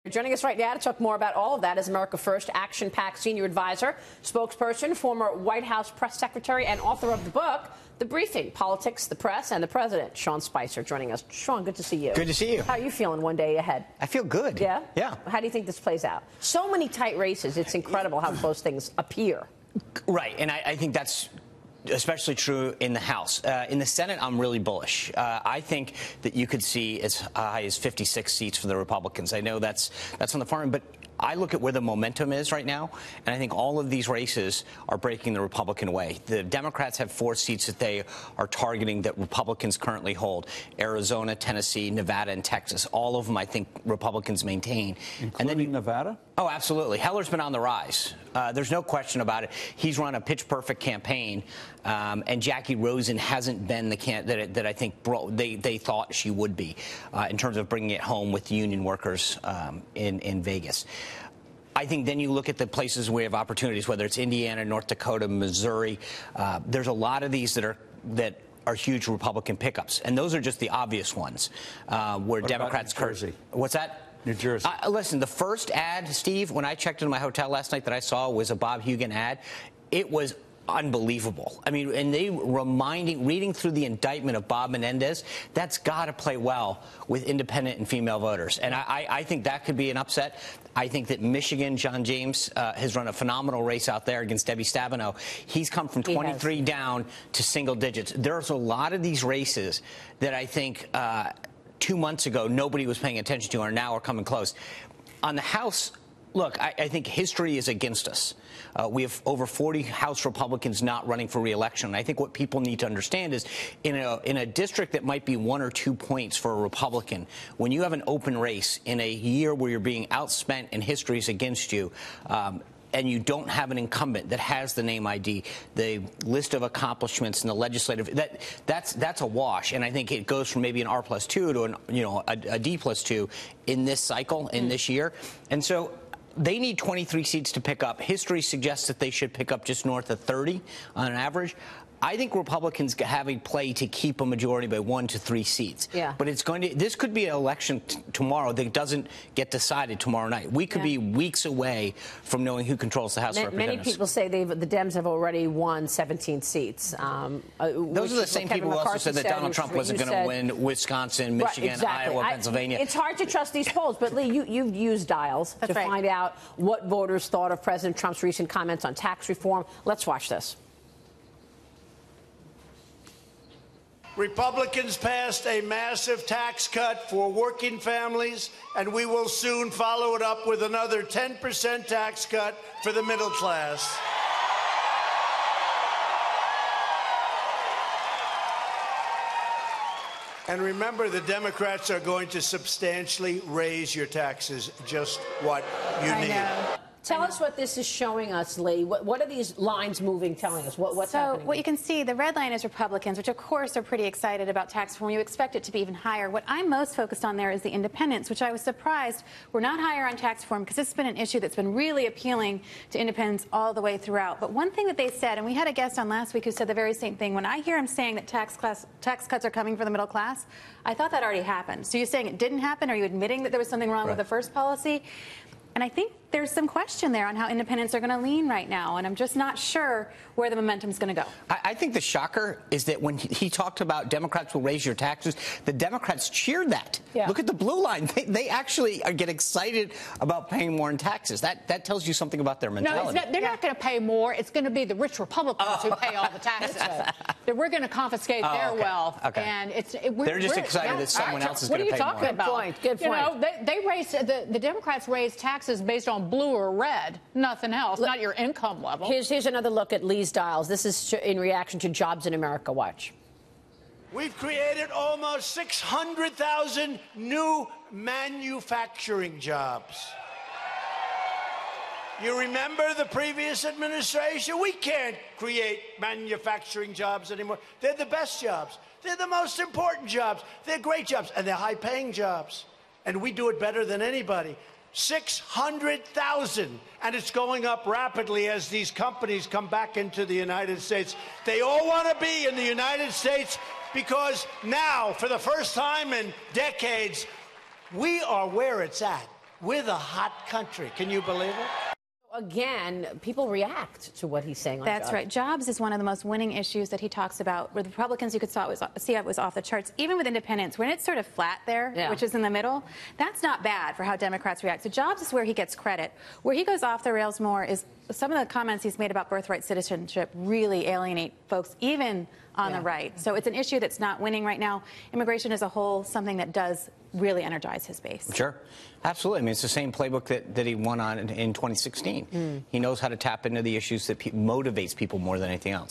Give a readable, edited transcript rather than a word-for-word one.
Joining us right now to talk more about all of that is America First Action PAC Senior Advisor, spokesperson, former White House Press Secretary, and author of the book, The Briefing, Politics, the Press, and the President, Sean Spicer, joining us. Sean, good to see you. Good to see you. How are you feeling one day ahead? I feel good. Yeah? Yeah. How do you think this plays out? So many tight races. It's incredible how close things appear. Right, and I think that's especially true in the House. In the Senate, I'm really bullish. I think that you could see as high as 56 seats for the Republicans. I know that's on the far end, but I look at where the momentum is right now, and I think all of these races are breaking the Republican way. The Democrats have 4 seats that they are targeting that Republicans currently hold: Arizona, Tennessee, Nevada, and Texas. All of them, I think, Republicans maintain. Including Nevada? Oh, absolutely. Heller's been on the rise. There's no question about it. He's run a pitch-perfect campaign, and Jackie Rosen hasn't been the candidate that I think they thought she would be in terms of bringing it home with union workers in Vegas. I think then you look at the places where we have opportunities, whether it's Indiana, North Dakota, Missouri. There's a lot of these that are huge Republican pickups, and those are just the obvious ones where what Democrats. About New Jersey? What's that? New Jersey. Listen, the first ad, Steve, when I checked into my hotel last night that I saw was a Bob Hugin ad. It was unbelievable. I mean, and reading through the indictment of Bob Menendez, that's got to play well with independent and female voters. And I think that could be an upset. I think that Michigan, John James, has run a phenomenal race out there against Debbie Stabenow. He's come from 23 down to single digits. There's a lot of these races that I think 2 months ago nobody was paying attention to, or now are coming close. On the House, look, I think history is against us. We have over 40 House Republicans not running for re-election. I think what people need to understand is in a district that might be 1 or 2 points for a Republican, when you have an open race in a year where you're being outspent and history is against you, and you don't have an incumbent that has the name ID, the list of accomplishments in the legislative, that's a wash. And I think it goes from maybe an R+2 to a D+2 in this cycle, in this year. And so they need 23 seats to pick up. History suggests that they should pick up just north of 30 on average. I think Republicans have a play to keep a majority by 1 to 3 seats. Yeah. But this could be an election tomorrow that doesn't get decided tomorrow night. We could be weeks away from knowing who controls the House of Representatives. Many people say the Dems have already won 17 seats. Those are the same people who also said that Donald Trump wasn't going to win Wisconsin, Michigan, right, exactly. Iowa, Pennsylvania. It's hard to trust these polls, but Lee, you've used dials to find out what voters thought of President Trump's recent comments on tax reform. Let's watch this. Republicans passed a massive tax cut for working families, and we will soon follow it up with another 10% tax cut for the middle class. And remember, the Democrats are going to substantially raise your taxes, just what you need. Tell us what this is showing us, Lee. What are these lines moving telling us? What's happening? So what you can see, the red line is Republicans, which of course are pretty excited about tax reform. You expect it to be even higher. What I'm most focused on there is the independents, which I was surprised were not higher on tax reform, because this has been an issue that's been really appealing to independents all the way throughout. But one thing that they said, and we had a guest on last week who said the very same thing, when I hear him saying that tax cuts are coming for the middle class, I thought that already happened. So you're saying it didn't happen? Are you admitting that there was something wrong with the first policy? And I think there's some question there on how independents are going to lean right now, and I'm just not sure where the momentum's going to go. I think the shocker is that when he talked about Democrats will raise your taxes, the Democrats cheered that. Yeah. Look at the blue line. They actually get excited about paying more in taxes. That tells you something about their mentality. No, they're not going to pay more. It's going to be the rich Republicans who pay all the taxes. That we're going to confiscate their wealth. Okay. And they're just excited that someone else is going to pay more. What are you talking about? Good point. You know, they raise the Democrats raise taxes based on blue or red, nothing else, not your income level. Here's another look at Lee's dials. This is in reaction to jobs in America. Watch. We've created almost 600,000 new manufacturing jobs. You remember the previous administration? We can't create manufacturing jobs anymore. They're the best jobs. They're the most important jobs. They're great jobs, and they're high-paying jobs. And we do it better than anybody. 600,000, and it's going up rapidly as these companies come back into the United States. They all want to be in the United States because now, for the first time in decades, we are where it's at. We're the hot country. Can you believe it? Again, people react to what he's saying on That's jobs. right. Jobs is one of the most winning issues that he talks about. With Republicans, you could see it was off the charts. Even with independents, when it's sort of flat there, which is in the middle, that's not bad for how Democrats react. So jobs is where he gets credit. Where he goes off the rails more is some of the comments he's made about birthright citizenship really alienate folks, even on the right. So it's an issue that's not winning right now. Immigration as a whole, something that does really energize his base. Sure. Absolutely. I mean, it's the same playbook that he won on in 2016. He knows how to tap into the issues that motivates people more than anything else.